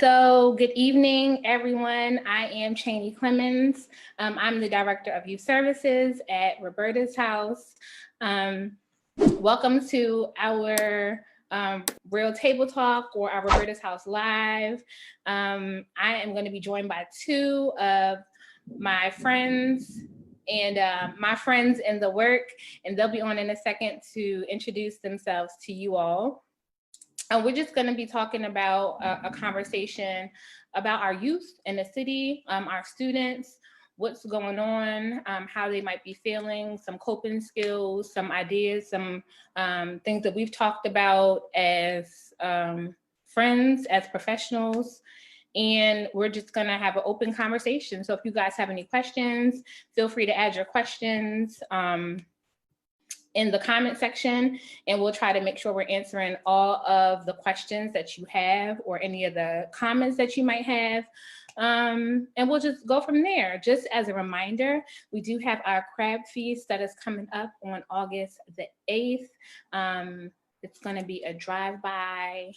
So good evening, everyone. I am Cheney Clemens. I'm the Director of Youth Services at Roberta's House. Welcome to our Real Table Talk or our Roberta's House Live. I am going to be joined by two of my friends and my friends in the work, and they'll be on in a second to introduce themselves to you all. We're just going to be talking about a conversation about our youth in the city, our students, what's going on, how they might be feeling, some coping skills, some ideas, some things that we've talked about as friends, as professionals. And we're just going to have an open conversation. So if you guys have any questions, feel free to add your questions in the comment section, and we'll try to make sure we're answering all of the questions that you have or any of the comments that you might have. And we'll just go from there. Just as a reminder, we do have our crab feast that is coming up on August the 8th. It's going to be a drive-by,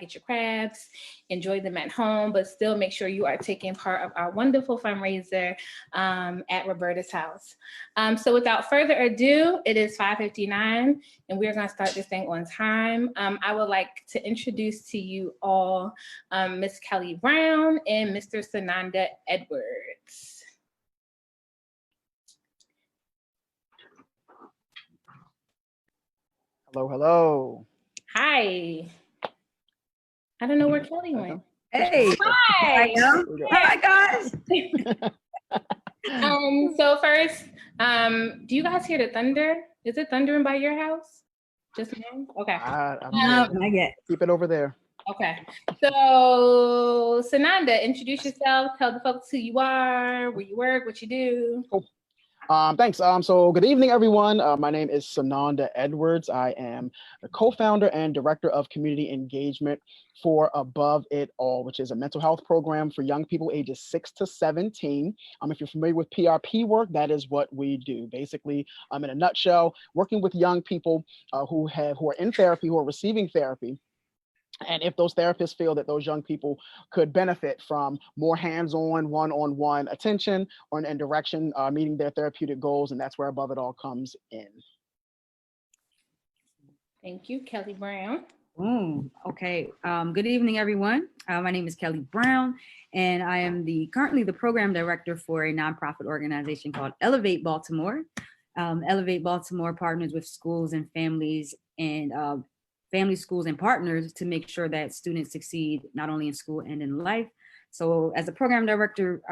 get your crabs, enjoy them at home, but still make sure you are taking part of our wonderful fundraiser at Roberta's House. So without further ado, it is 5:59, and we're going to start this thing on time. I would like to introduce to you all Ms. Kelly Brown and Mr. Sananda Edwards. Hello, hello. Hi. I don't know where Kelly went. Hey. Hi. Hi, guys. So first, do you guys hear the thunder? Is it thundering by your house? Just now? Okay. Not yet. Keep it over there. Okay. So Sananda, introduce yourself. Tell the folks who you are, where you work, what you do. Cool. Thanks. So good evening, everyone. My name is Sananda Edwards. I am the co-founder and director of community engagement for Above It All, which is a mental health program for young people ages 6 to 17. If you're familiar with PRP work, that is what we do. Basically, in a nutshell, working with young people who are in therapy, who are receiving therapy. And if those therapists feel that those young people could benefit from more hands-on, one-on-one attention and direction, meeting their therapeutic goals, and that's where Above It All comes in. Thank you, Kelly Brown. Okay. Good evening, everyone. My name is Kelly Brown, and I am currently the program director for a nonprofit organization called Elevate Baltimore. Elevate Baltimore partners with schools and families and family, schools, and partners to make sure that students succeed not only in school and in life. So as a program director,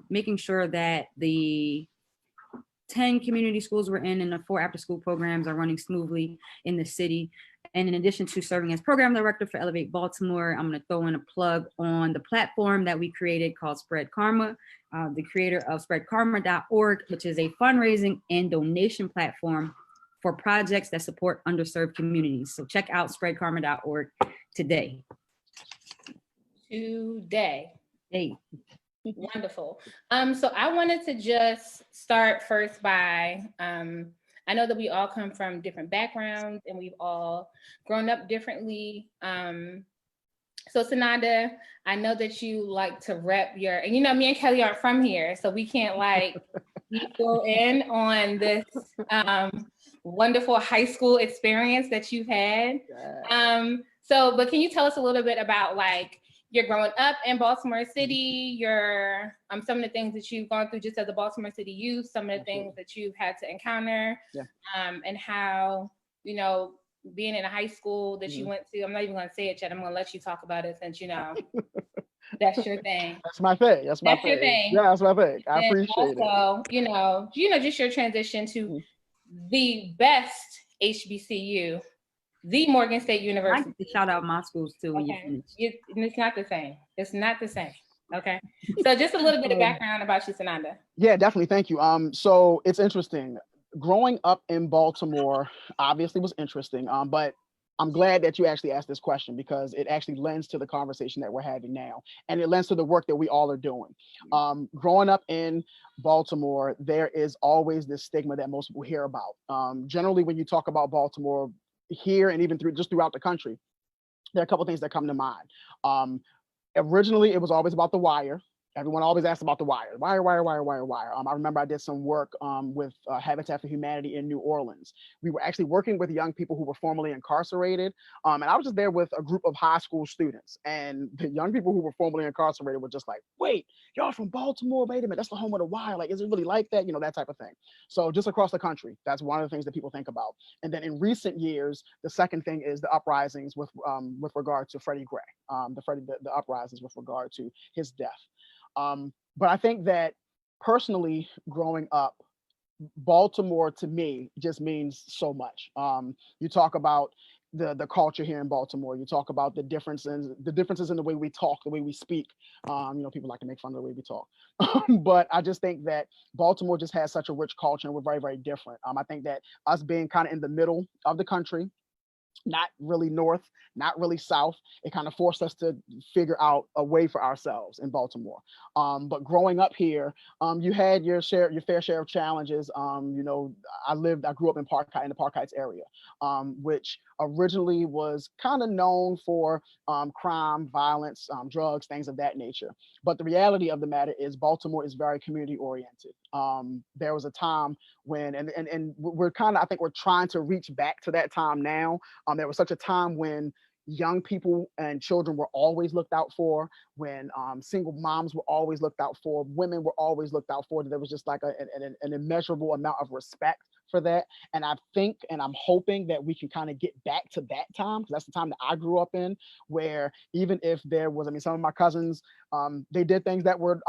making sure that the 10 community schools we're in and the 4 after-school programs are running smoothly in the city. And in addition to serving as program director for Elevate Baltimore, I'm going to throw in a plug on the platform that we created called Spread Karma, the creator of spreadkarma.org, which is a fundraising and donation platform for projects that support underserved communities. So check out spreadkarma.org today. Hey. Wonderful. So I wanted to just start first by, I know that we all come from different backgrounds and we've all grown up differently. So Sananda, I know that you like to rep and me and Kelly aren't from here, so we can't go in on this wonderful high school experience that you've had. But can you tell us a little bit about you're growing up in Baltimore City, some of the things that you've gone through just as a Baltimore City youth, some of the things that you've had to encounter, and how, being in a high school that you went to, I'm not even going to say it yet, I'm going to let you talk about it since, that's your thing. That's my thing. That's your thing. Yeah, that's my thing. I appreciate it. Just your transition to the best HBCU, the Morgan State University. I like to shout out my schools too when you finish. It's not the same. It's not the same. Okay. So just a little bit of background about you, Sananda. Yeah, definitely. Thank you. So it's interesting. Growing up in Baltimore obviously was interesting, but I'm glad that you actually asked this question because it actually lends to the conversation that we're having now, and it lends to the work that we all are doing. Growing up in Baltimore, there is always this stigma that most people hear about. Generally, when you talk about Baltimore here and even throughout the country, there are a couple of things that come to mind. Originally, it was always about The Wire. Everyone always asked about The Wire. Wire. I remember I did some work with Habitat for Humanity in New Orleans. We were actually working with young people who were formerly incarcerated. And I was just there with a group of high school students. And the young people who were formerly incarcerated were just like, wait, y'all from Baltimore? Wait a minute, that's the home of The Wire. Like, is it really like that? You know, that type of thing. So just across the country, that's one of the things that people think about. And then in recent years, the second thing is the uprisings with regard to Freddie Gray, the uprisings with regard to his death. But I think that personally, growing up, Baltimore to me just means so much. You talk about the culture here in Baltimore. You talk about the differences in the way we talk, the way we speak. People like to make fun of the way we talk, but I just think that Baltimore just has such a rich culture, and we're very, very different. I think that us being kind of in the middle of the country, not really north, not really south. It kind of forced us to figure out a way for ourselves in Baltimore. But growing up here, you had your fair share of challenges. I grew up in the Park Heights area, which originally was kind of known for crime, violence, drugs, things of that nature. But the reality of the matter is Baltimore is very community oriented. There was a time when, and we're I think we're trying to reach back to that time now. There was such a time when young people and children were always looked out for, when single moms were always looked out for, women were always looked out for. There was just like an immeasurable amount of respect for that. And I think, and I'm hoping that we can kind of get back to that time, because that's the time that I grew up in, where even if there was, some of my cousins, they did things that were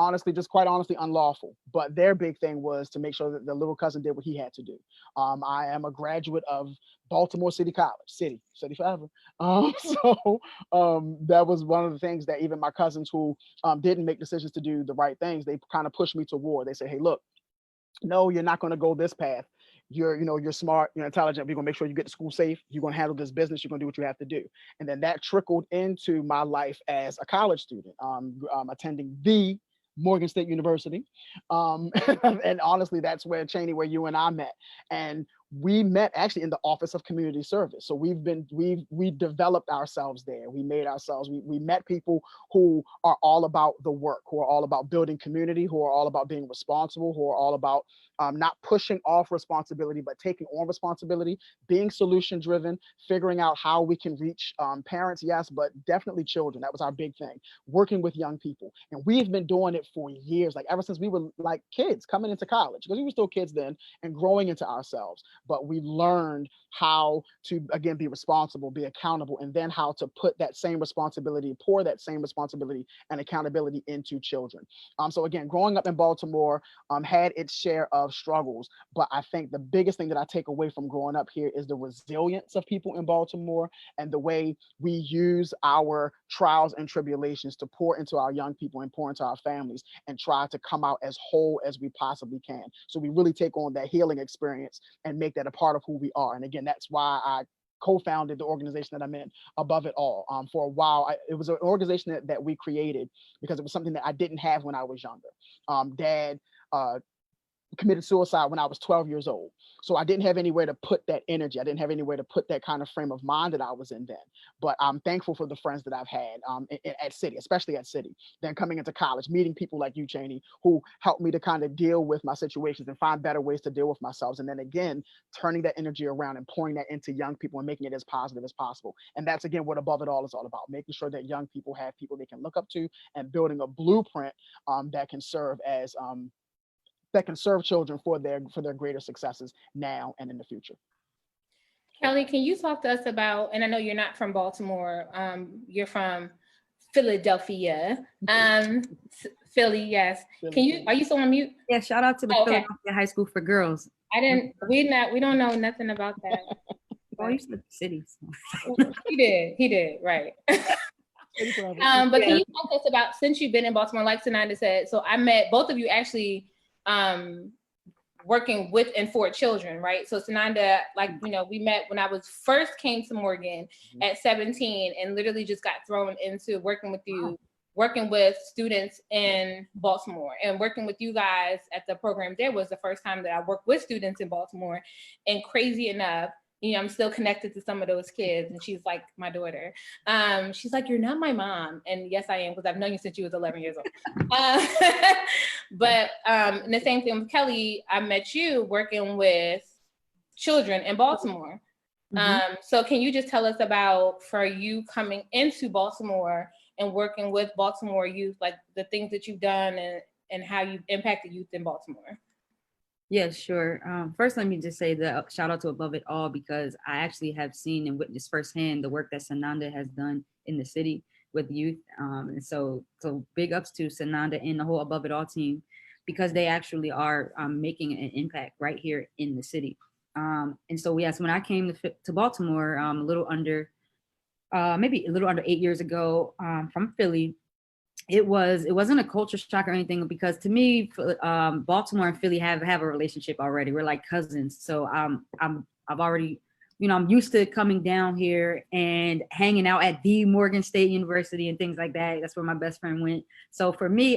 quite honestly unlawful, but their big thing was to make sure that the little cousin did what he had to do. I am a graduate of Baltimore City College, city forever. That was one of the things that even my cousins who didn't make decisions to do the right things, they kind of pushed me toward. They say, hey, look, no, you're not going to go this path. You're smart, you're intelligent. We're going to make sure you get to school safe. You're going to handle this business. You're going to do what you have to do. And then that trickled into my life as a college student, attending the Morgan State University. And honestly, that's where Cheney, where you and I met. And we met actually in the Office of Community Service. So we developed ourselves there. We met people who are all about the work, who are all about building community, who are all about being responsible, who are all about not pushing off responsibility, but taking on responsibility, being solution driven, figuring out how we can reach parents, yes, but definitely children. That was our big thing, working with young people. And we've been doing it for years, like ever since we were like kids coming into college, because we were still kids then and growing into ourselves. But we learned how to, again, be responsible, be accountable, and then how to pour that same responsibility and accountability into children. So again, growing up in Baltimore had its share of struggles, but I think the biggest thing that I take away from growing up here is the resilience of people in Baltimore and the way we use our trials and tribulations to pour into our young people and pour into our families and try to come out as whole as we possibly can. So we really take on that healing experience and make that a part of who we are. And again, that's why I co-founded the organization that I'm in, Above It All. For a while, it was an organization that we created because it was something that I didn't have when I was younger. Dad committed suicide when I was 12 years old. So I didn't have anywhere to put that energy. I didn't have anywhere to put that kind of frame of mind that I was in then. But I'm thankful for the friends that I've had at City, especially at City. Then coming into college, meeting people like you, Cheney, who helped me to kind of deal with my situations and find better ways to deal with myself. And then again, turning that energy around and pouring that into young people and making it as positive as possible. And that's, again, what Above It All is all about, making sure that young people have people they can look up to and building a blueprint that can serve as that can serve children for their greater successes now and in the future. Kelly, can you talk to us about, and I know you're not from Baltimore, you're from Philadelphia, Philly, yes. Are you still on mute? Yeah, shout out to the Philadelphia High School for Girls. We don't know nothing about that. Oh, you said cities. He did, right. But can you talk to us about, since you've been in Baltimore, like Sananda said, so I met both of you actually working with and for children, right? So Sananda, we met when I first came to Morgan at 17 and literally just got thrown into working with you, working with students in Baltimore, and working with you guys at the program there was the first time that I worked with students in Baltimore. And crazy enough, you know, I'm still connected to some of those kids, and she's like my daughter. She's like, "You're not my mom," and yes, I am, because I've known you since you was 11 years old. But and the same thing with Kelly. I met you working with children in Baltimore. So can you just tell us about, for you coming into Baltimore and working with Baltimore youth, like the things that you've done and how you've impacted youth in Baltimore? Yeah, sure. First, let me just say that shout out to Above It All, because I actually have seen and witnessed firsthand the work that Sananda has done in the city with youth. And so big ups to Sananda and the whole Above It All team, because they actually are making an impact right here in the city. And so, yes, when I came to Baltimore, maybe a little under 8 years ago, from Philly, it wasn't a culture shock or anything, because to me, Baltimore and Philly have a relationship already. We're like cousins. So I've already, I'm used to coming down here and hanging out at the Morgan State University and things like that. That's where my best friend went. So for me,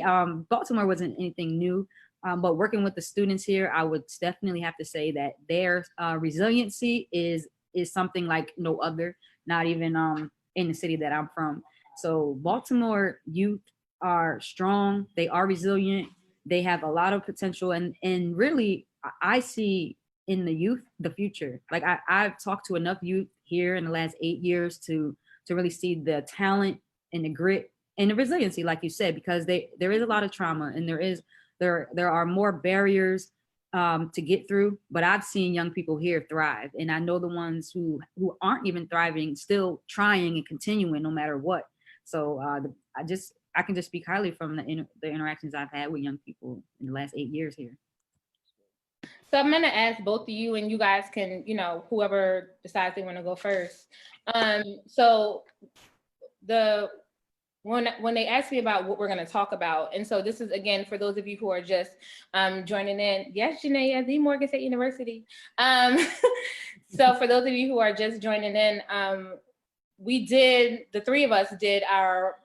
Baltimore wasn't anything new. But working with the students here, I would definitely have to say that their resiliency is something like no other, not even in the city that I'm from. So Baltimore youth are strong, they are resilient, they have a lot of potential, and really I see in the youth the future. Like I've talked to enough youth here in the last 8 years to really see the talent and the grit and the resiliency, like you said, because there is a lot of trauma, and there are more barriers to get through. But I've seen young people here thrive, and I know the ones who aren't even thriving still trying and continuing no matter what. So I can just speak highly from the interactions I've had with young people in the last 8 years here. So I'm going to ask both of you, and you guys can, whoever decides they want to go first. So when they asked me about what we're going to talk about, and so this is, again, for those of you who are just joining in, yes, Janae, the Morgan State University. So for those of you who are just joining in, the three of us did our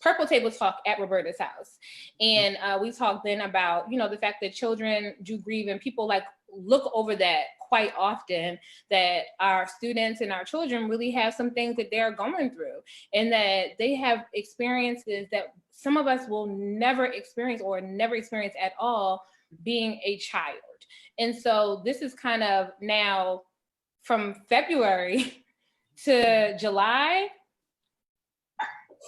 Purple Table Talk at Roberta's house. And we talked then about, the fact that children do grieve, and people look over that quite often, that our students and our children really have some things that they're going through, and that they have experiences that some of us will never experience or never experience at all being a child. And so this is kind of now from February to July,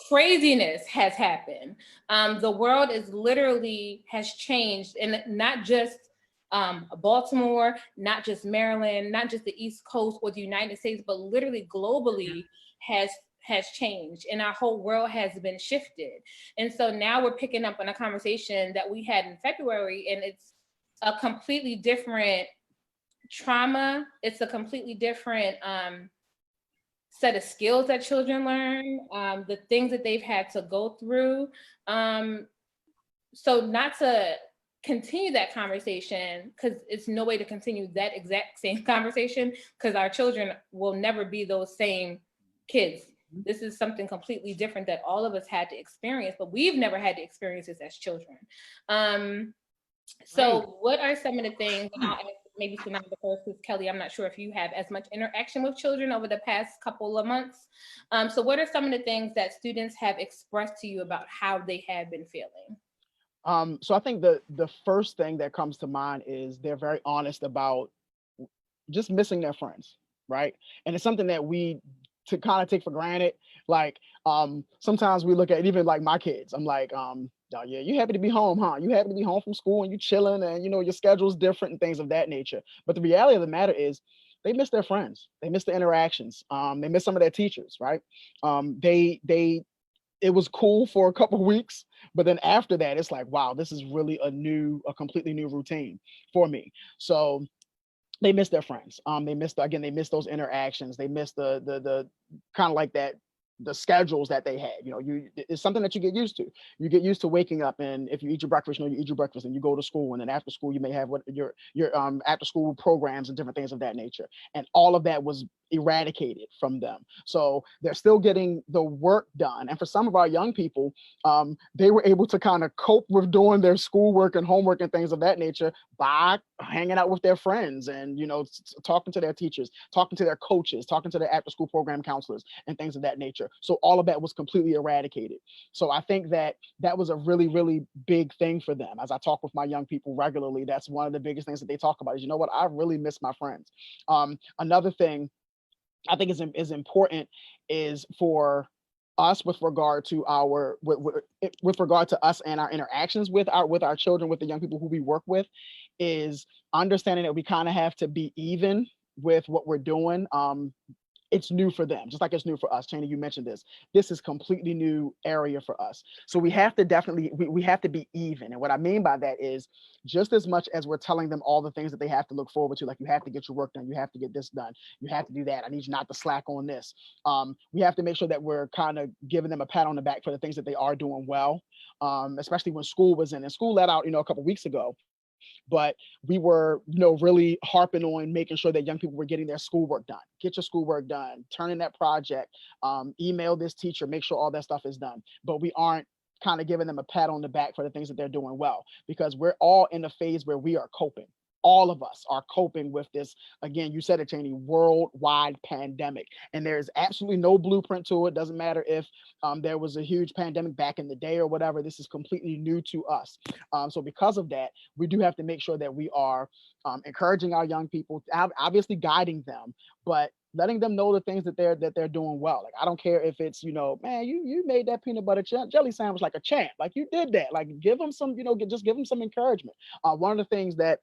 craziness has happened. The world has changed, and not just Baltimore, not just Maryland, not just the East Coast or the United States, but literally globally has changed, and our whole world has been shifted. And so now we're picking up on a conversation that we had in February, and it's a completely different trauma. It's a completely different set of skills that children learn, the things that they've had to go through. So not to continue that conversation, because it's no way to continue that exact same conversation, because our children will never be those same kids. This is something completely different that all of us had to experience, but we've never had to experience this as children. So what are some of the things, and I'll ask maybe Sananda first, because Kelly, I'm not sure if you have as much interaction with children over the past couple of months. So what are some of the things that students have expressed to you about how they have been feeling? So I think the first thing that comes to mind is they're very honest about just missing their friends, right? And it's something that we to kind of take for granted. Like sometimes we look at even like my kids. I'm like, oh, yeah, you happy to be home, huh? You happy to be home from school and you chilling, and your schedule's different and things of that nature. But the reality of the matter is they miss their friends. They miss the interactions. They miss some of their teachers, right? It was cool for a couple of weeks, but then after that, it's like, wow, this is really a completely new routine for me. So they miss their friends. They miss those interactions. They miss the kind of like that the schedules that they had. It's something that you get used to. You get used to waking up, and if you eat your breakfast, you eat your breakfast, and you go to school, and then after school you may have what your after school programs and different things of that nature. And all of that was eradicated from them. So they're still getting the work done. And for some of our young people, they were able to kind of cope with doing their schoolwork and homework and things of that nature by hanging out with their friends and, talking to their teachers, talking to their coaches, talking to their after school program counselors and things of that nature. So all of that was completely eradicated. So I think that was a really, really big thing for them. As I talk with my young people regularly, that's one of the biggest things that they talk about is, what, I really miss my friends. Another thing I think is important is for us with regard to with regard to us and our interactions with our children, with the young people who we work with, is understanding that we kind of have to be even with what we're doing. It's new for them, just like it's new for us. Chaney, you mentioned this. This is completely new area for us. So we have to definitely, we have to be even. And what I mean by that is just as much as we're telling them all the things that they have to look forward to, like you have to get your work done, you have to get this done, you have to do that, I need you not to slack on this. We have to make sure that we're kind of giving them a pat on the back for the things that they are doing well, especially when school was in. And school let out, a couple of weeks ago. But we were, really harping on making sure that young people were getting their schoolwork done. Get your schoolwork done, turn in that project, email this teacher, make sure all that stuff is done. But we aren't kind of giving them a pat on the back for the things that they're doing well, because we're all in a phase where we are coping. All of us are coping with this, again, you said it, Chaney, worldwide pandemic. And there's absolutely no blueprint to it. Doesn't matter if there was a huge pandemic back in the day or whatever. This is completely new to us. So because of that, we do have to make sure that we are encouraging our young people, obviously guiding them, but letting them know the things that they're doing well. Like, I don't care if it's, man, you made that peanut butter jelly sandwich like a champ. Like, you did that. Like, give them some, just give them some encouragement. One of the things that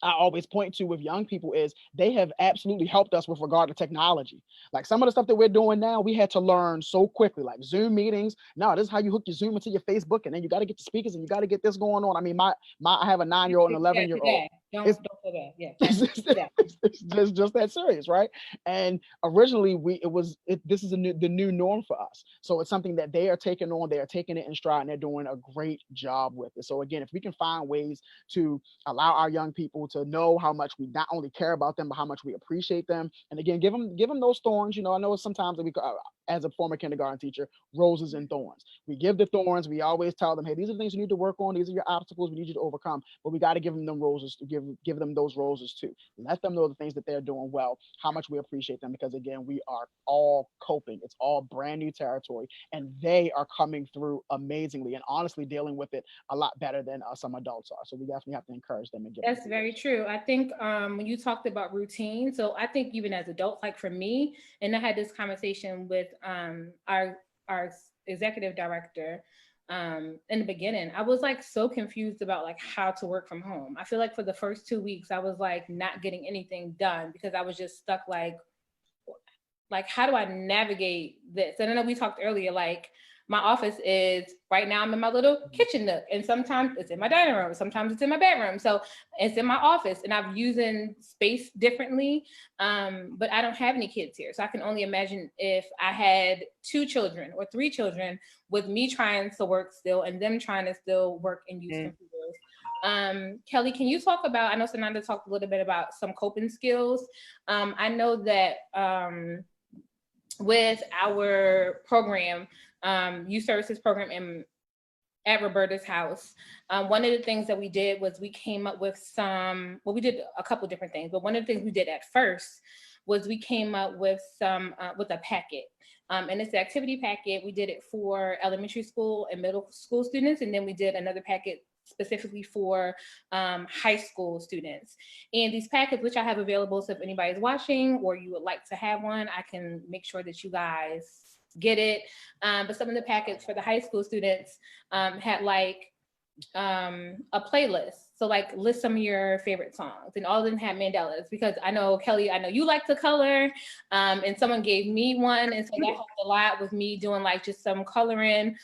I always point to with young people is they have absolutely helped us with regard to technology. Like, some of the stuff that we're doing now, we had to learn so quickly, like Zoom meetings. No, this is how you hook your Zoom into your Facebook, and then you got to get the speakers and you got to get this going on. I mean, I have a 9-year-old and 11-year-old. Don't say that. Yeah. It's just that serious, right? And originally this is the new norm for us. So it's something that they are taking on, they are taking it in stride, and they're doing a great job with it. So again, if we can find ways to allow our young people to know how much we not only care about them, but how much we appreciate them. And again, give them those thorns. I know sometimes that we, as a former kindergarten teacher, roses and thorns. We give the thorns. We always tell them, hey, these are the things you need to work on. These are your obstacles we need you to overcome. But we got to give them roses, to give them those roses too. Let them know the things that they're doing well, how much we appreciate them, because again, we are all coping. It's all brand new territory, and they are coming through amazingly and honestly dealing with it a lot better than some adults are. So we definitely have to encourage them and give That's very true. I think when you talked about routine, so I think even as adults, like for me, and I had this conversation with our executive director in the beginning, I was like so confused about like how to work from home. I feel like for the first 2 weeks, I was like not getting anything done because I was just stuck like how do I navigate this? And I know we talked earlier, like my office is right now, I'm in my little kitchen nook, and sometimes it's in my dining room, sometimes it's in my bedroom. So it's in my office, and I'm using space differently. But I don't have any kids here. So I can only imagine if I had 2 children or 3 children, with me trying to work still and them trying to still work and use computers. Kelly, can you talk about, I know Sananda talked a little bit about some coping skills. I know that with our program, youth services program at Roberta's house, one of the things that we did was we came up with we did a couple different things, but one of the things we did at first was we came up with with a packet. And it's the activity packet. We did it for elementary school and middle school students, and then we did another packet specifically for high school students. And these packets, which I have available, so if anybody's watching or you would like to have one, I can make sure that you guys get it. But some of the packets for the high school students had like a playlist. So like list some of your favorite songs, and all of them had mandalas, because I know, Kelly, I know you like to color, and someone gave me one. And so that helped a lot with me doing like just some coloring.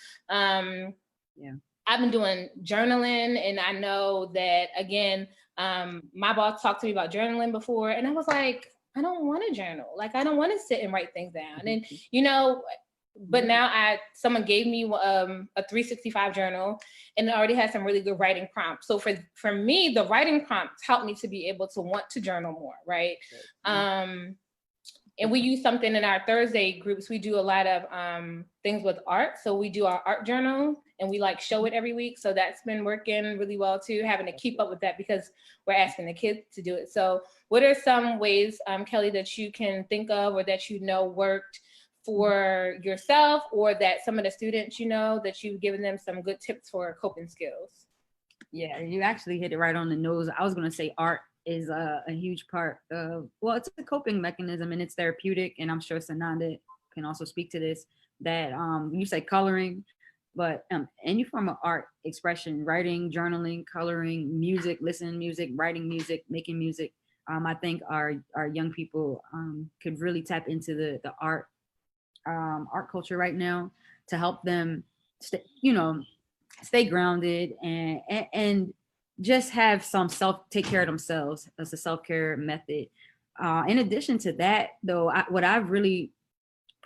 I've been doing journaling, and I know that, again, my boss talked to me about journaling before, and I was like, I don't want to journal. Like, I don't want to sit and write things down. And, but now someone gave me a 365 journal, and it already has some really good writing prompts. So for me, the writing prompts helped me to be able to want to journal more, right? And we use something in our Thursday groups. We do a lot of things with art. So we do our art journal and we like show it every week. So that's been working really well too, having to keep up with that because we're asking the kids to do it. So what are some ways, Kelly, that you can think of or that you know worked for yourself, or that some of the students, you know, that you've given them some good tips for coping skills? Yeah, you actually hit it right on the nose. I was going to say art is a huge part of, well, it's a coping mechanism and it's therapeutic. And I'm sure Sananda can also speak to this, that you say coloring, but any form of art expression, writing, journaling, coloring, music, listening to music, writing music, making music. I think our young people could really tap into the art culture right now to help them stay grounded and just have some take care of themselves as a self-care method. In addition to that, though, what I've really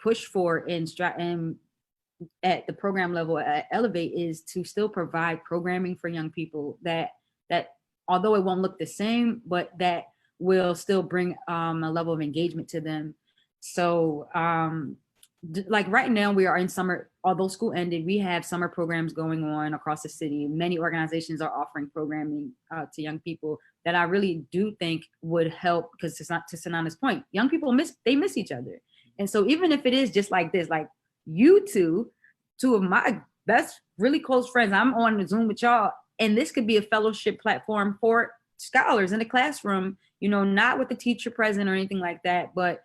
pushed for at the program level at Elevate is to still provide programming for young people that although it won't look the same, but that will still bring a level of engagement to them. So like right now we are in summer, although school ended, we have summer programs going on across the city. Many organizations are offering programming to young people that I really do think would help, because it's not, to Sanana's point, young people miss each other. And so even if it is just like this, like you two of my best, really close friends, I'm on the Zoom with y'all, and this could be a fellowship platform for scholars in the classroom, not with the teacher present or anything like that, but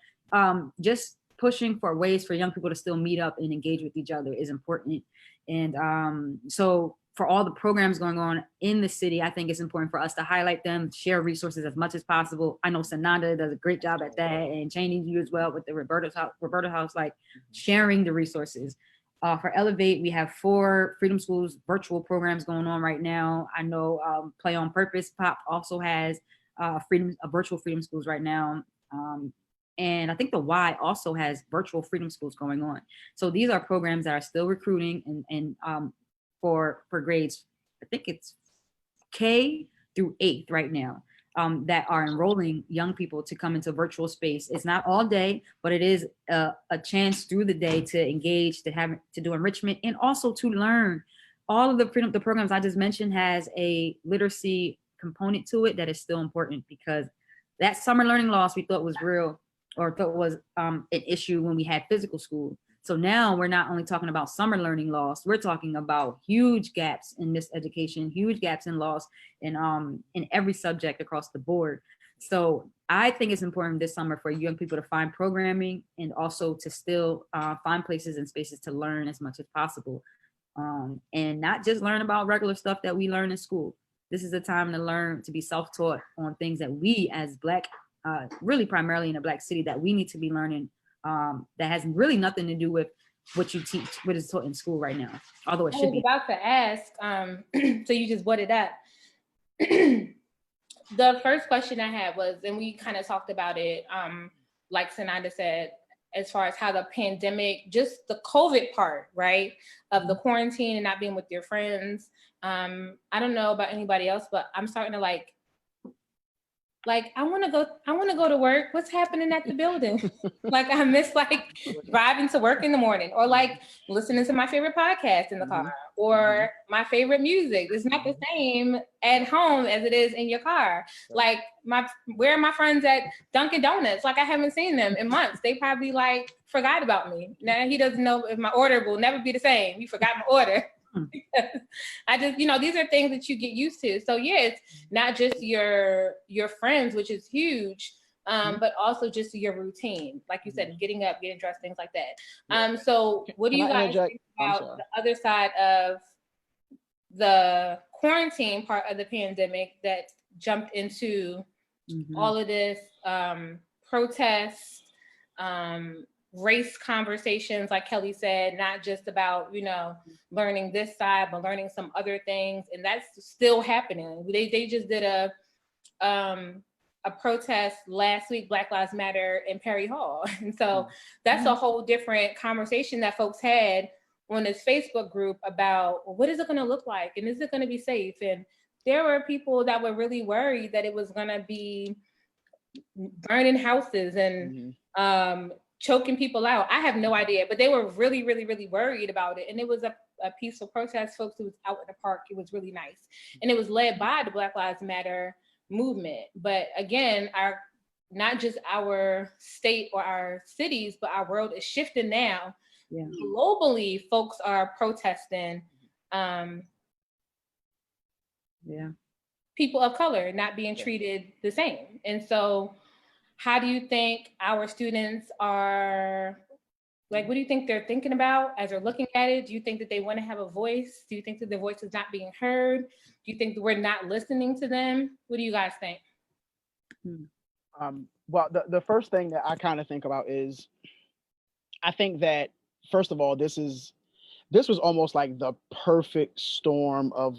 just pushing for ways for young people to still meet up and engage with each other is important. And so for all the programs going on in the city, I think it's important for us to highlight them, share resources as much as possible. I know Sananda does a great job at that, and Cheney, you as well with the Roberta House, like sharing the resources. For Elevate, we have 4 Freedom Schools virtual programs going on right now. I know Play on Purpose Pop also has virtual Freedom Schools right now. And I think the Y also has virtual Freedom Schools going on. So these are programs that are still recruiting and for grades, I think it's K through 8th right now, that are enrolling young people to come into virtual space. It's not all day, but it is a chance through the day to engage, to do enrichment, and also to learn. All of the programs I just mentioned has a literacy component to it that is still important, because that summer learning loss we thought was real, or thought was an issue when we had physical school. So now we're not only talking about summer learning loss, we're talking about huge gaps in miseducation, huge gaps in loss in every subject across the board. So I think it's important this summer for young people to find programming and also to still find places and spaces to learn as much as possible. And not just learn about regular stuff that we learn in school. This is a time to learn, to be self-taught on things that we as Black, really primarily in a Black city, that we need to be learning, that has really nothing to do with what you teach, what is taught in school right now, although it should be. I was about to ask, so you just brought it up. The first question I had was, and we kind of talked about it, like Sananda said, as far as how the pandemic, just the COVID part, right, of the quarantine and not being with your friends. I don't know about anybody else, but I'm starting to like I want to go to work. What's happening at the building? Like I miss like driving to work in the morning, or like listening to my favorite podcast in the car, or my favorite music. It's not the same at home as it is in your car. Like where are my friends at Dunkin' Donuts? Like I haven't seen them in months. They probably like forgot about me. Now he doesn't know if my order will never be the same. You forgot my order. I just, these are things that you get used to. So yeah, it's not just your friends, which is huge, but also just your routine. Like you said, getting up, getting dressed, things like that. So what do you guys think about the other side of the quarantine part of the pandemic that jumped into all of this protest, race conversations, like Kelly said, not just about, learning this side, but learning some other things. And that's still happening. They just did a a protest last week, Black Lives Matter in Perry Hall. And so that's a whole different conversation that folks had on this Facebook group about, well, what is it going to look like? And is it going to be safe? And there were people that were really worried that it was going to be burning houses and choking people out. I have no idea, but they were really, really, really worried about it. And it was a peaceful protest. Folks, it was out in the park. It was really nice. And it was led by the Black Lives Matter movement. But again, not just our state or our cities, but our world is shifting now. Yeah. Globally, folks are protesting people of color not being treated the same. And so how do you think our students are, like, what do you think they're thinking about as they're looking at it? Do you think that they want to have a voice? Do you think that their voice is not being heard? Do you think that we're not listening to them? What do you guys think? Well, the first thing that I kind of think about is, I think that, first of all, this was almost like the perfect storm of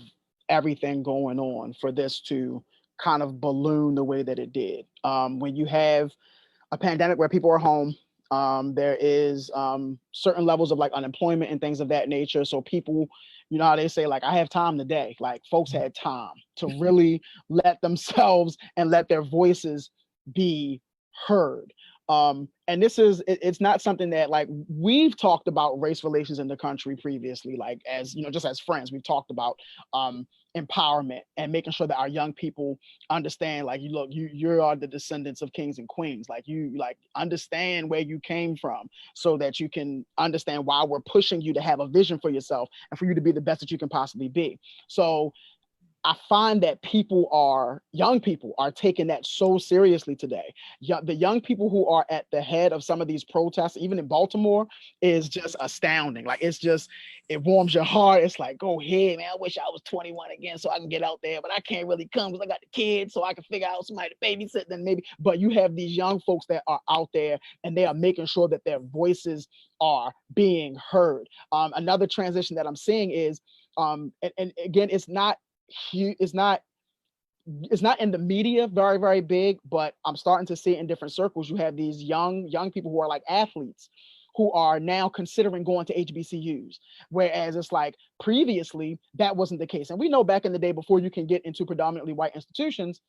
everything going on for this to kind of balloon the way that it did. When you have a pandemic where people are home, there is certain levels of like unemployment and things of that nature. So people, you know how they say, like, I have time today. Like, folks had time to really let themselves and let their voices be heard. And it's not something that, like, we've talked about race relations in the country previously, like, as, you know, just as friends, we've talked about empowerment and making sure that our young people understand, like, you are the descendants of kings and queens, like, you like understand where you came from so that you can understand why we're pushing you to have a vision for yourself and for you to be the best that you can possibly be. So I find that young people are taking that so seriously today. The young people who are at the head of some of these protests, even in Baltimore, is just astounding. Like, it warms your heart. It's like, go ahead, man. I wish I was 21 again so I can get out there, but I can't really come because I got the kids, so I can figure out somebody to babysit them maybe. But you have these young folks that are out there and they are making sure that their voices are being heard. Another transition that I'm seeing is, and again, it's not in the media very, very big, but I'm starting to see it in different circles. You have these young people who are like athletes who are now considering going to HBCUs, whereas it's like previously that wasn't the case. And we know back in the day, before you can get into predominantly white institutions,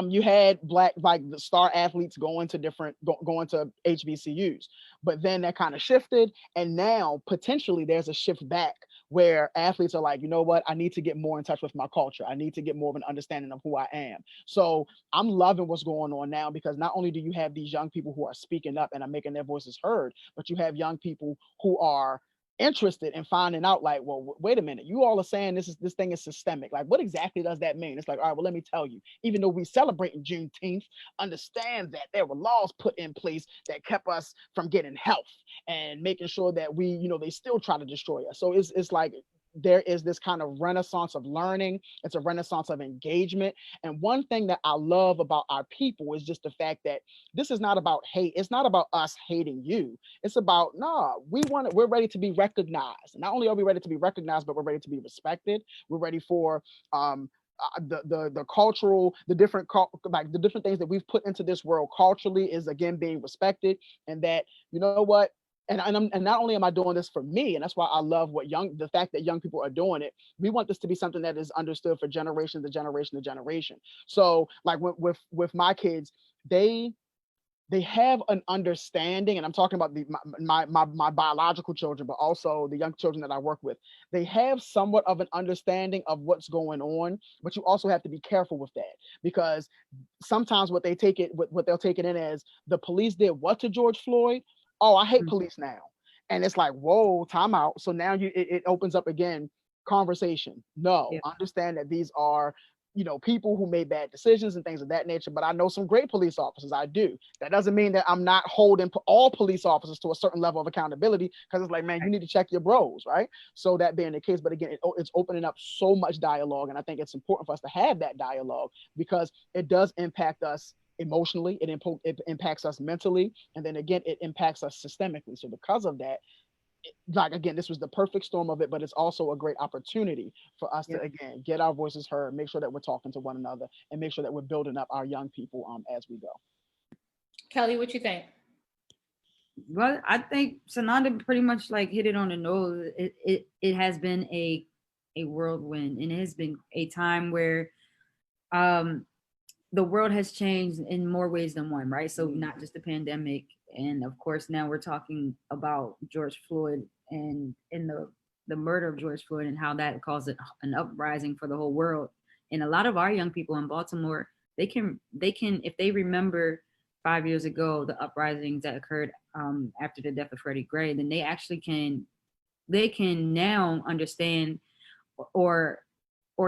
you had black, like, the star athletes going to HBCUs, but then that kind of shifted, and now potentially there's a shift back where athletes are like, you know what, I need to get more in touch with my culture. I need to get more of an understanding of who I am. So I'm loving what's going on now, because not only do you have these young people who are speaking up and are making their voices heard, but you have young people who are interested in finding out, like, well, wait a minute, you all are saying this thing is systemic. Like, what exactly does that mean? It's like, all right, well, let me tell you. Even though we celebrate Juneteenth, understand that there were laws put in place that kept us from getting health and making sure that we, you know, they still try to destroy us. So it's like there is this kind of renaissance of learning. It's a renaissance of engagement. And one thing that I love about our people is just the fact that this is not about hate. It's not about us hating you. It's about, we're ready to be recognized. Not only are we ready to be recognized, but we're ready to be respected. We're ready for the cultural, the different things that we've put into this world culturally is, again, being respected. And that, you know what, and not only am I doing this for me, and that's why I love the fact that young people are doing it. We want this to be something that is understood for generation to generation to generation. So, like, with my kids, they have an understanding, and I'm talking about my biological children, but also the young children that I work with. They have somewhat of an understanding of what's going on, but you also have to be careful with that, because sometimes what they'll take it in as, the police did what to George Floyd? Oh, I hate police now. And it's like, whoa, time out. So now it opens up again conversation. No, understand that these are, you know, people who made bad decisions and things of that nature. But I know some great police officers. I do. That doesn't mean that I'm not holding all police officers to a certain level of accountability, because it's like, man, you need to check your bros, right? So that being the case, but again, it's opening up so much dialogue. And I think it's important for us to have that dialogue, because it does impact us emotionally, it impacts us mentally, and then again, it impacts us systemically. So because of that, like, again, this was the perfect storm of it, but it's also a great opportunity for us to, again, get our voices heard, make sure that we're talking to one another, and make sure that we're building up our young people as we go. Kelly, what you think? Well, I think Sananda pretty much like hit it on the nose. It has been a whirlwind, and it has been a time where the world has changed in more ways than one, right? So not just the pandemic, and of course now we're talking about George Floyd and the murder of George Floyd and how that caused an uprising for the whole world. And a lot of our young people in Baltimore, they can if they remember 5 years ago the uprisings that occurred after the death of Freddie Gray, then they can now understand or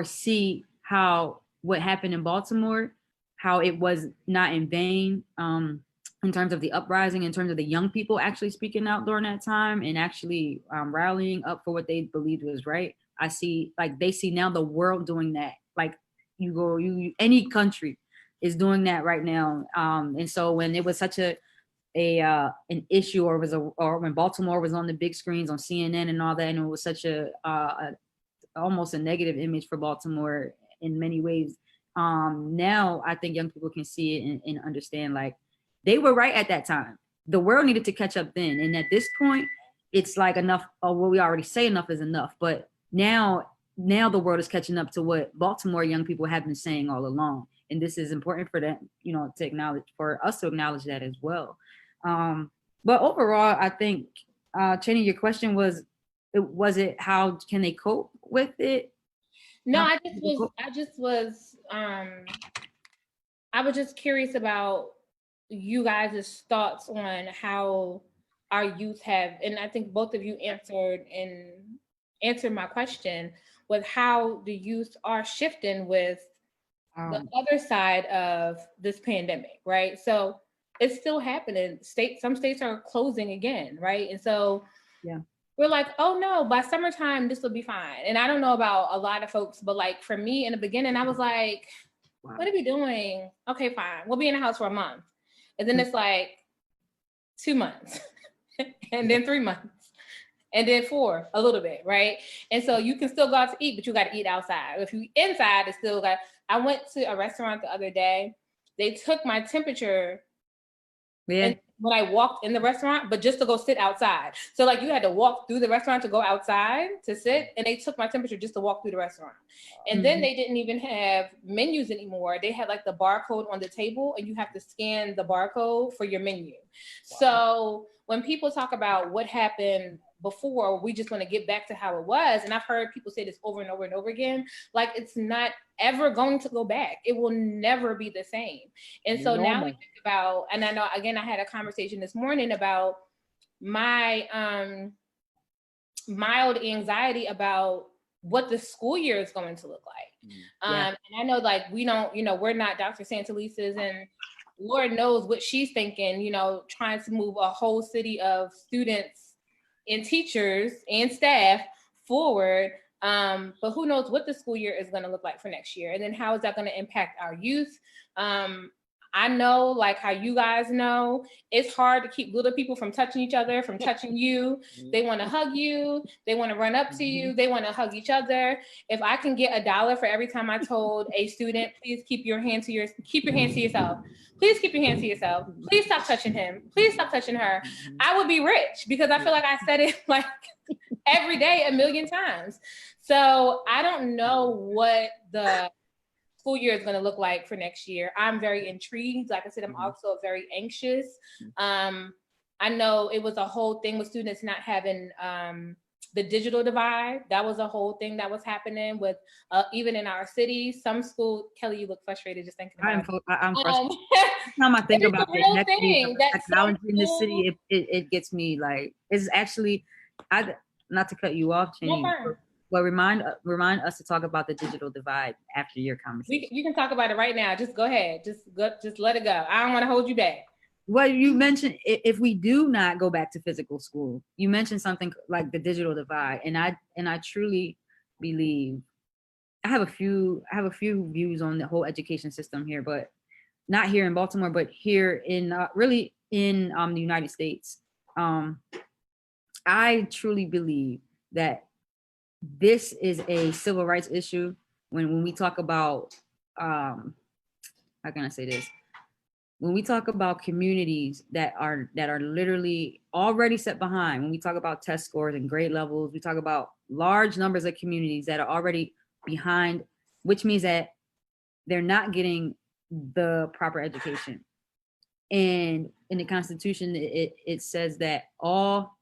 see how what happened in Baltimore, how it was not in vain, in terms of the uprising, in terms of the young people actually speaking out during that time and actually rallying up for what they believed was right. I see, like, they see now the world doing that. Like, any country is doing that right now. And so when it was such an issue, or when Baltimore was on the big screens on CNN and all that, and it was such a almost a negative image for Baltimore in many ways. Now I think young people can see it and understand, like, they were right at that time. The world needed to catch up then. And at this point, it's like enough, or what we already say, enough is enough. But now the world is catching up to what Baltimore young people have been saying all along. And this is important for them, for us to acknowledge that as well. But overall, I think, Cheney, your question was how can they cope with it? No, I was just curious about you guys' thoughts on how our youth have, and I think both of you answered my question with how the youth are shifting with the other side of this pandemic, right? So it's still happening. Some states are closing again, right? And so we're like, oh no, by summertime, this will be fine. And I don't know about a lot of folks, but like for me in the beginning, I was like, what are we doing? Okay, fine. We'll be in the house for a month. And then it's like 2 months and then 3 months and then 4, a little bit, right? And so you can still go out to eat, but you got to eat outside. If you inside, it's still got. I went to a restaurant the other day. They took my temperature when I walked in the restaurant, but just to go sit outside. So like you had to walk through the restaurant to go outside to sit, and they took my temperature just to walk through the restaurant. And then they didn't even have menus anymore. They had like the barcode on the table, and you have to scan the barcode for your menu. Wow. So when people talk about what happened before, we just want to get back to how it was. And I've heard people say this over and over and over again, like it's not ever going to go back. It will never be the same. And so now we think about, and I know, again, I had a conversation this morning about my mild anxiety about what the school year is going to look like. And I know, like, we don't, we're not Dr. Santelisa's, and Lord knows what she's thinking, trying to move a whole city of students and teachers and staff forward. But who knows what the school year is going to look like for next year. And then how is that going to impact our youth? I know, like how you guys know, it's hard to keep little people from touching each other, from touching you. They want to hug you. They want to run up to you. They want to hug each other. If I can get $1 for every time I told a student, please keep your hands to yourself. Please keep your hands to yourself. Please stop touching him. Please stop touching her. I would be rich, because I feel like I said it like every day 1 million times. So I don't know what the school year is going to look like for next year. I'm very intrigued. Like I said, I'm also very anxious. I know it was a whole thing with students not having the digital divide. That was a whole thing that was happening with even in our city. Some school, Kelly, you look frustrated just thinking about it. I'm frustrated. Every time I think about the technology in the city, it gets me like, it's actually, not to cut you off, Cheney, but remind us to talk about the digital divide after your conversation. You can talk about it right now. Just go ahead. Just let it go. I don't want to hold you back. Well, you mentioned if we do not go back to physical school, you mentioned something like the digital divide, and I truly believe I have a few views on the whole education system here, but not here in Baltimore, but here in really in the United States. I truly believe that this is a civil rights issue. When we talk about, how can I say this? When we talk about communities that are literally already set behind, when we talk about test scores and grade levels, we talk about large numbers of communities that are already behind, which means that they're not getting the proper education. And in the Constitution, it says that all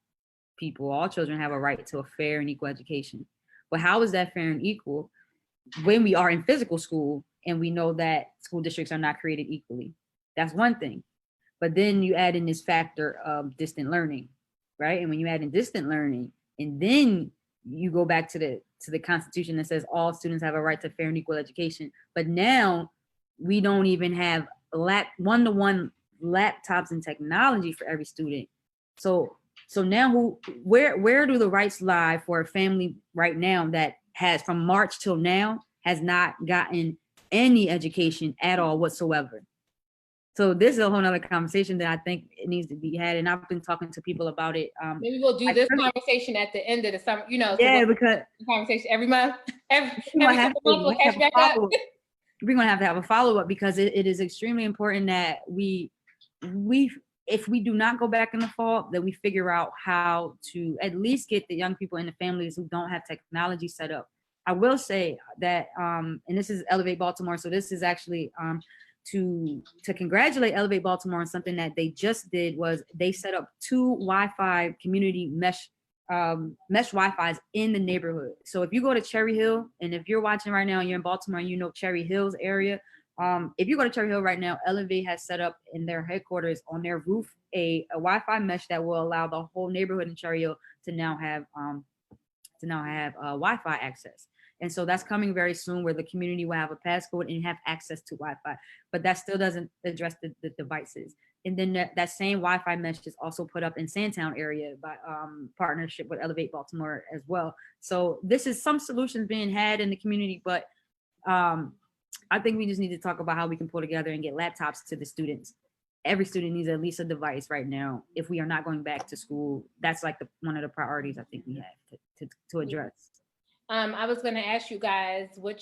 people, all children have a right to a fair and equal education. But how is that fair and equal when we are in physical school and we know that school districts are not created equally? That's one thing. But then you add in this factor of distant learning, right? And when you add in distant learning, and then you go back to the Constitution that says all students have a right to fair and equal education. But now we don't even have one-to-one laptops and technology for every student. So now where do the rights lie for a family right now that has, from March till now, has not gotten any education at all whatsoever? So this is a whole nother conversation that I think it needs to be had. And I've been talking to people about it. Maybe we'll do this conversation at the end of the summer, so yeah, because conversation every month, every couple months, we'll catch back up. We're going to have a follow-up because it is extremely important that we, if we do not go back in the fall, that we figure out how to at least get the young people and the families who don't have technology set up. I will say that, and this is Elevate Baltimore. So this is actually, to congratulate Elevate Baltimore on something that they just did, was they set up 2 Wi-Fi community mesh Wi-Fi's in the neighborhood. So if you go to Cherry Hill, and if you're watching right now and you're in Baltimore and you know Cherry Hills area, if you go to Cherry Hill right now, Elevate has set up in their headquarters on their roof a Wi-Fi mesh that will allow the whole neighborhood in Cherry Hill to now have Wi-Fi access. And so that's coming very soon, where the community will have a passcode and have access to Wi-Fi, but that still doesn't address the devices. And then that same Wi-Fi mesh is also put up in Sandtown area by partnership with Elevate Baltimore as well. So this is some solutions being had in the community, but I think we just need to talk about how we can pull together and get laptops to the students. Every student needs at least a device right now. If we are not going back to school, that's like one of the priorities I think we have to address. I was going to ask you guys, what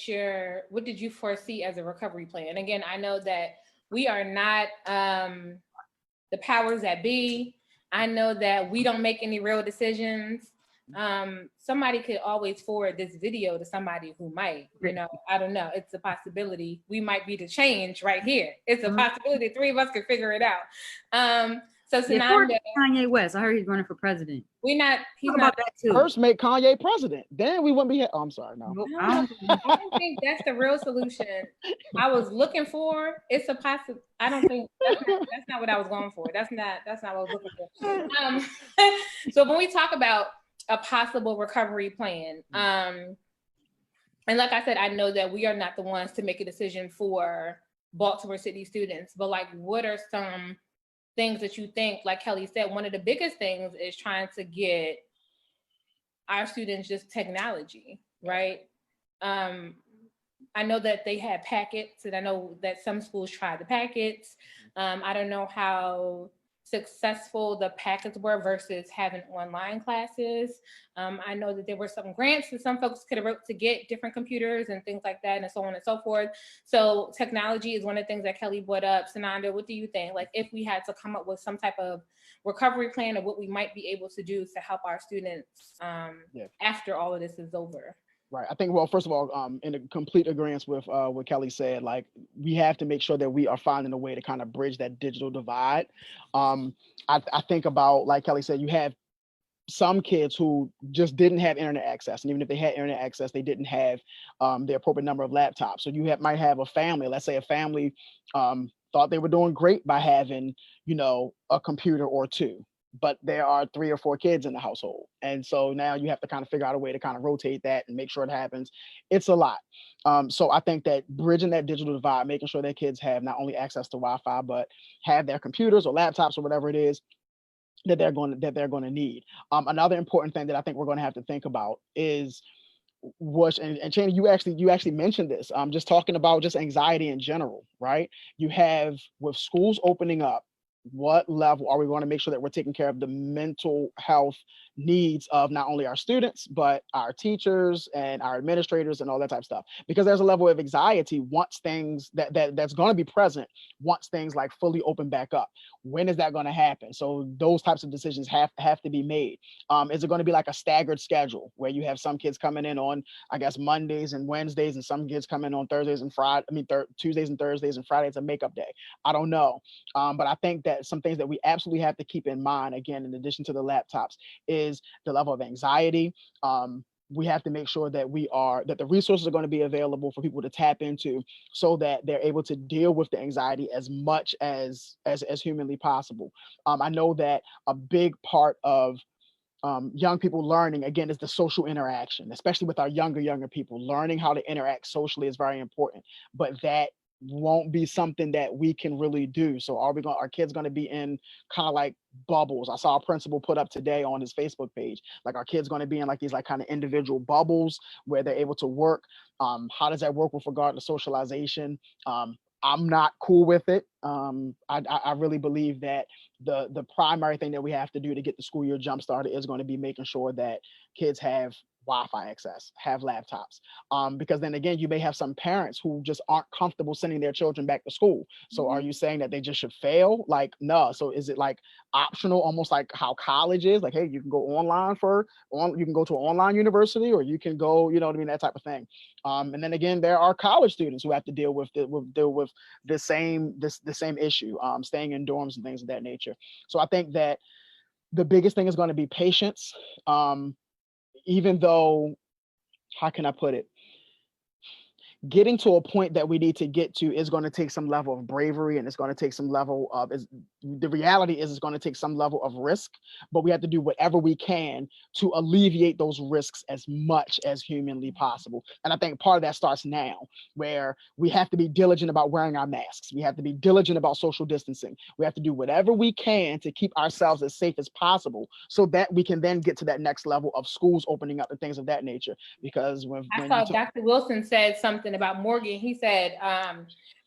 did you foresee as a recovery plan? Again, I know that we are not the powers that be. I know that we don't make any real decisions. Somebody could always forward this video to somebody who might, I don't know. It's a possibility. We might be the change right here. It's a possibility. 3 of us could figure it out. So Sananda, Kanye West, I heard he's running for president. He's Talk not about that too. First make Kanye president, then we wouldn't be here. Oh, I'm sorry, no. I don't think that's the real solution. I was looking for, it's a possible. I don't think that's not what I was going for. That's not what I was looking for. So when we talk about a possible recovery plan, and like I said, I know that we are not the ones to make a decision for Baltimore City students, but like, what are some things that you think, like Kelly said, one of the biggest things is trying to get our students just technology, right? I know that they had packets, and I know that some schools tried the packets. I don't know how successful the packets were versus having online classes. I know that there were some grants that some folks could have wrote to get different computers and things like that, and so on and so forth. So technology is one of the things that Kelly brought up. Sananda, what do you think? Like, if we had to come up with some type of recovery plan of what we might be able to do to help our students after all of this is over? Right. I think, well, first of all, in a complete agreement with what Kelly said, like, we have to make sure that we are finding a way to kind of bridge that digital divide. I think about, like Kelly said, you have some kids who just didn't have internet access. And even if they had internet access, they didn't have the appropriate number of laptops. So you might have a family, let's say a family thought they were doing great by having, a computer or 2. But there are 3 or 4 kids in the household. And so now you have to kind of figure out a way to kind of rotate that and make sure it happens. It's a lot. So I think that bridging that digital divide, making sure that kids have not only access to Wi-Fi, but have their computers or laptops or whatever it is that they're going to need. Another important thing that I think we're going to have to think about is and Chaney, you actually mentioned this, just talking about just anxiety in general, right? You have, with schools opening up, what level are we going to make sure that we're taking care of the mental health needs of not only our students, but our teachers and our administrators and all that type of stuff. Because there's a level of anxiety once things that's going to be present once things like fully open back up. When is that going to happen? So those types of decisions have to be made. Is it going to be like a staggered schedule where you have some kids coming in on, I guess, Mondays and Wednesdays, and some kids come in on Thursdays and Friday, Tuesdays and Thursdays, and Friday's a makeup day? I don't know. But I think that some things that we absolutely have to keep in mind, again, in addition to the laptops, is the level of anxiety. We have to make sure that that the resources are going to be available for people to tap into, so that they're able to deal with the anxiety as much as humanly possible. I know that a big part of young people learning, again, is the social interaction, especially with our younger people. Learning how to interact socially is very important, but that won't be something that we can really do. So our kids going to be in kind of like bubbles? I saw a principal put up today on his Facebook page, like, our kids going to be in like these like kind of individual bubbles where they're able to work? How does that work with regard to socialization? I'm not cool with it. I really believe that the primary thing that we have to do to get the school year jump started is going to be making sure that kids have Wi-Fi access, have laptops. Because then again, you may have some parents who just aren't comfortable sending their children back to school. So are you saying that they just should fail? Like, no. So is it like optional, almost like how college is? Like, hey, you can go you can go to an online university, or you can go, you know what I mean, that type of thing. And then again, there are college students who have to deal with the same issue, staying in dorms and things of that nature. So I think that the biggest thing is going to be patience. Even though, how can I put it? Getting to a point that we need to get to is going to take some level of bravery, and it's going to take some level of, the reality is it's going to take some level of risk, but we have to do whatever we can to alleviate those risks as much as humanly possible. And I think part of that starts now, where we have to be diligent about wearing our masks. We have to be diligent about social distancing. We have to do whatever we can to keep ourselves as safe as possible, so that we can then get to that next level of schools opening up and things of that nature. Because when I saw Dr. Wilson said something about Morgan. He said,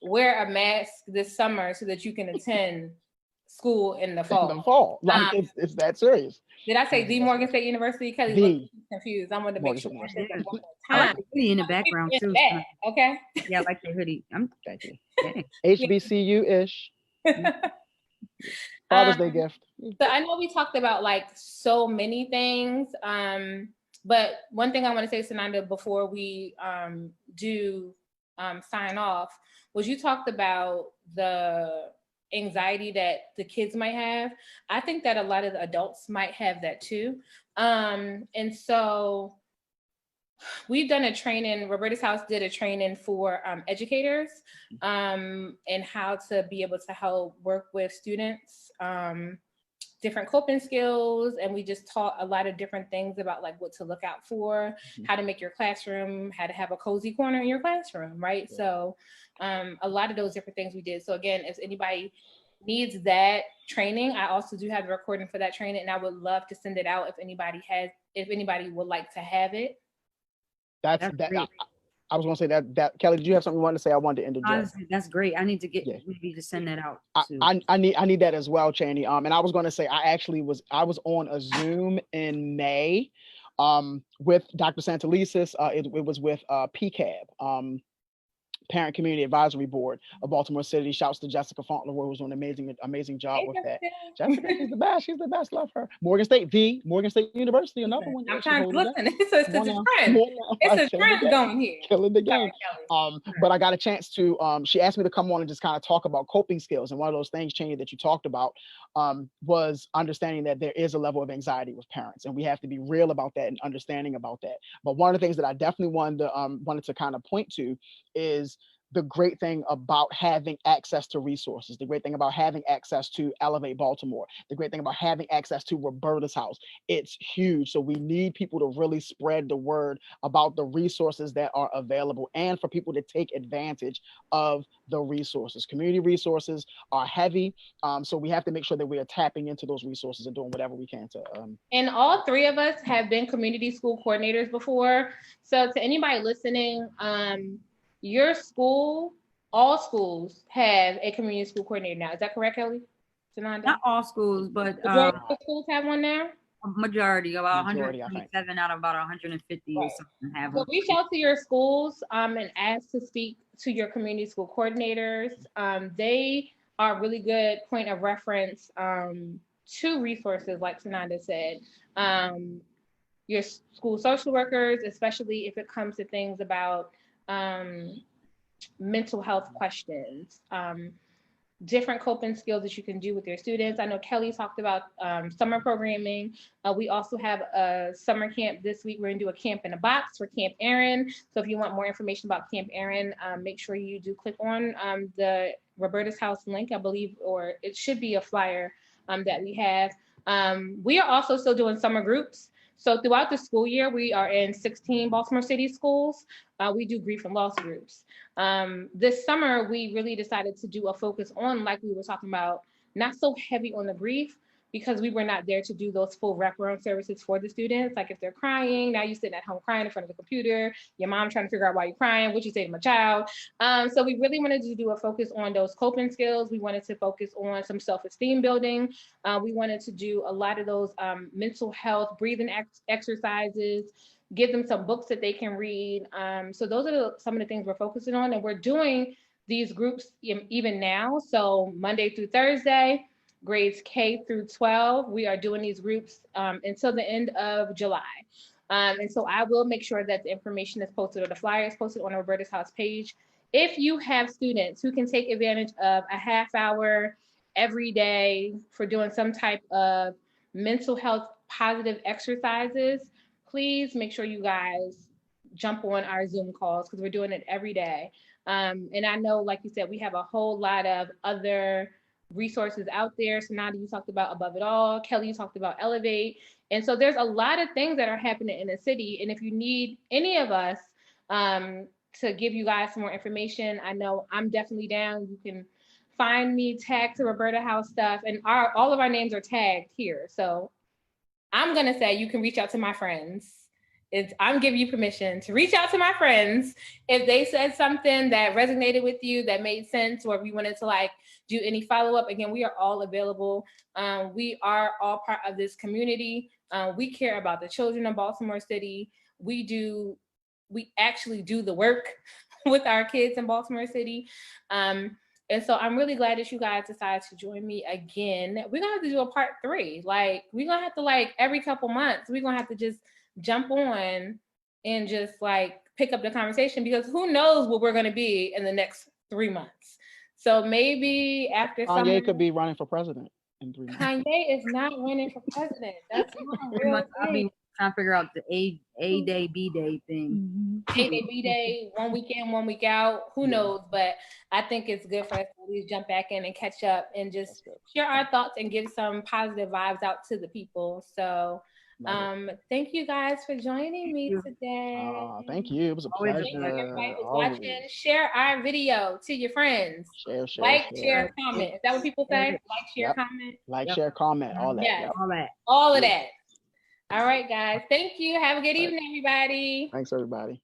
wear a mask this summer so that you can attend school in the fall. In the fall. Like, it's that serious. Did I say the Morgan State University? Kelly looked confused. I wanted to make sure I said that one more I like time. the hoodie in the background too. Okay. Yeah, I like the hoodie. Thank you. HBCU-ish. Father's Day gift. So I know we talked about like so many things, but one thing I want to say, Sananda, before we do sign off, was you talked about the anxiety that the kids might have. I think that a lot of the adults might have that too. And so we've done a training, Roberta's House did a training for educators and how to be able to help work with students, different coping skills. And we just taught a lot of different things about like what to look out for, how to make your classroom, how to have a cozy corner in your classroom, right? Yeah. So a lot of those different things we did. So again, if anybody needs that training, I also do have the recording for that training, and I would love to send it out if anybody would like to have it. That's I was going to say that Kelly, did you have something you wanted to say? I wanted to interject. Honestly, that's great. I need to maybe to send that out. I need that as well, Chaney. And I was going to say, I was on a Zoom in May with Dr. Santelises. It was with PCAB, Parent Community Advisory Board of Baltimore City. Shouts to Jessica Fauntleroy, who's doing an amazing job with that. Jessica, she's the best. She's the best. Love her. Morgan State University, another one. I'm trying to listen. It's a trend. It's a trend going here. Killing the game. But I got a chance to. She asked me to come on and just kind of talk about coping skills, and one of those things, Chaney, that you talked about was understanding that there is a level of anxiety with parents, and we have to be real about that and understanding about that. But one of the things that I definitely wanted to kind of point to is the great thing about having access to resources, the great thing about having access to Elevate Baltimore, the great thing about having access to Roberta's House. It's huge. So we need people to really spread the word about the resources that are available, and for people to take advantage of the resources. Community resources are heavy. So we have to make sure that we are tapping into those resources and doing whatever we can to. And all three of us have been community school coordinators before. So to anybody listening, your school, all schools have a community school coordinator now. Is that correct, Kelly? Not all schools, but majority of schools have one now. majority, about Majority, I think. 127 out of about 150 or Right. something have So them. reach out to your schools and ask to speak to your community school coordinators. They are a really good point of reference to resources, like Sananda said. Your school social workers, especially if it comes to things about mental health questions, different coping skills that you can do with your students. I know Kelly talked about summer programming. We also have a summer camp this week. We're gonna do a camp in a box for Camp Aaron. So if you want more information about Camp Aaron, make sure you do click on the Roberta's House link, I believe, or it should be a flyer that we have. We are also still doing summer groups. So throughout the school year, we are in 16 Baltimore City schools. We do grief and loss groups. This summer, we really decided to do a focus on, like we were talking about, not so heavy on the grief, because we were not there to do those full wraparound services for the students. Like if they're crying, now you're sitting at home crying in front of the computer, your mom trying to figure out why you're crying, what you say to my child. So we really wanted to do a focus on those coping skills. We wanted to focus on some self-esteem building. We wanted to do a lot of those mental health, breathing exercises, give them some books that they can read. So those are some of the things we're focusing on, and we're doing these groups even now. So Monday through Thursday, grades K through 12, we are doing these groups until the end of July. And so I will make sure that the information is posted, or the flyer is posted on the Roberta's House page. If you have students who can take advantage of a half hour every day for doing some type of mental health positive exercises, please make sure you guys jump on our Zoom calls, because we're doing it every day. And I know, like you said, we have a whole lot of other resources out there. So Nanda, you talked about Above It All. Kelly, you talked about Elevate. And so there's a lot of things that are happening in the city. And if you need any of us to give you guys some more information, I know I'm definitely down. You can find me, tag to Roberta House stuff, and all of our names are tagged here. So I'm gonna say you can reach out to my friends. I'm giving you permission to reach out to my friends if they said something that resonated with you, that made sense, or if you wanted to like do any follow-up. Again, we are all available. We are all part of this community. We care about the children of Baltimore City. We actually do the work with our kids in Baltimore City. And so I'm really glad that you guys decided to join me again. We're gonna have to do a part 3. Like we're gonna have to, like, every couple months, we're gonna have to just jump on and just like pick up the conversation, because who knows what we're gonna be in the next 3 months. So maybe after Kanye could be running for president in 3 months. Kanye is not running for president. That's not a 3 real months, I'll thing. be trying to figure out the A day, B day thing. A day, B day, 1 week in, 1 week out. Who knows? But I think it's good for us to at least jump back in and catch up and just share our thoughts and give some positive vibes out to the people. So thank you guys for joining me today. Thank you. It was a pleasure. Thank you, everybody who's watching. Share our video to your friends. Share, comment. Is that what people say? Like, share, comment. Like, share, comment, all that. Yes. Yep. All of that. All right, guys. Thank you. Have a good evening, everybody. Thanks, everybody.